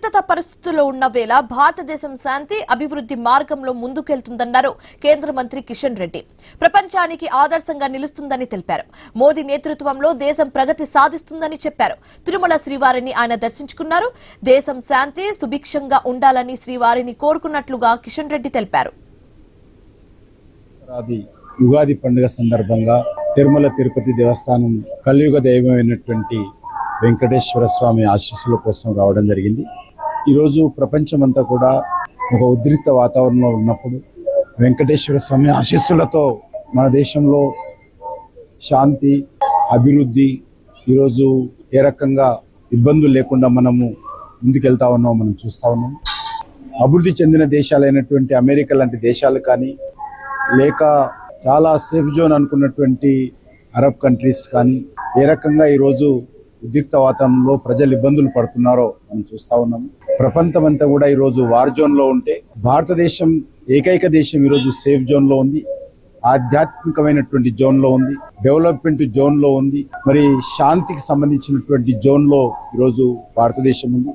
ఉద్రిక్తత పరిస్థితుల్లో ఉన్న వేళ భారతదేశం శాంతి అభివృద్ధి మార్గంలో ముందుకెళ్తుందన్నారు కేంద్ర మంత్రి కిషన్ రెడ్డి. ప్రపంచానికి ఆదర్శంగా నిలుస్తుందని తెలిపారు. మోదీ నేతృత్వంలో దేశం ప్రగతి సాధిస్తుందని చెప్పారు. తిరుమల శ్రీవారిని ఆయన దర్శించుకున్నారు. దేశం శాంతి సుభిక్షంగా ఉండాలని శ్రీవారిని కోరుకున్నట్లుగా కిషన్ రెడ్డి తెలిపారు. యుగాది పండుగ సందర్భంగా తిరుమల తిరుపతి దేవస్థానం కలియుగ దైవమైనటువంటి వెంకటేశ్వర స్వామి ఆశీస్సుల కోసం రావడం జరిగింది. ఈరోజు ప్రపంచమంతా కూడా ఒక ఉద్రిక్త వాతావరణంలో ఉన్నప్పుడు వెంకటేశ్వర స్వామి ఆశీస్సులతో మన దేశంలో శాంతి అభివృద్ధి ఈరోజు ఏ రకంగా ఇబ్బందులు లేకుండా మనము ముందుకెళ్తా ఉన్నాం మనం చూస్తూ ఉన్నాం. అభివృద్ధి చెందిన దేశాలైనటువంటి అమెరికా లాంటి దేశాలు కానీ లేక చాలా సేఫ్ జోన్ అనుకున్నటువంటి అరబ్ కంట్రీస్ కానీ ఏ రకంగా ఈరోజు ఉద్రిక్త వాతావరణంలో ప్రజలు ఇబ్బందులు పడుతున్నారో మనం చూస్తూ ఉన్నాము. ప్రపంచం అంతా కూడా ఈరోజు వార్ జోన్లో ఉంటే భారతదేశం ఏకైక దేశం ఈరోజు సేఫ్ జోన్లో ఉంది, ఆధ్యాత్మికమైనటువంటి జోన్లో ఉంది, డెవలప్మెంట్ జోన్లో ఉంది, మరి శాంతికి సంబంధించినటువంటి జోన్లో ఈరోజు భారతదేశం ఉంది.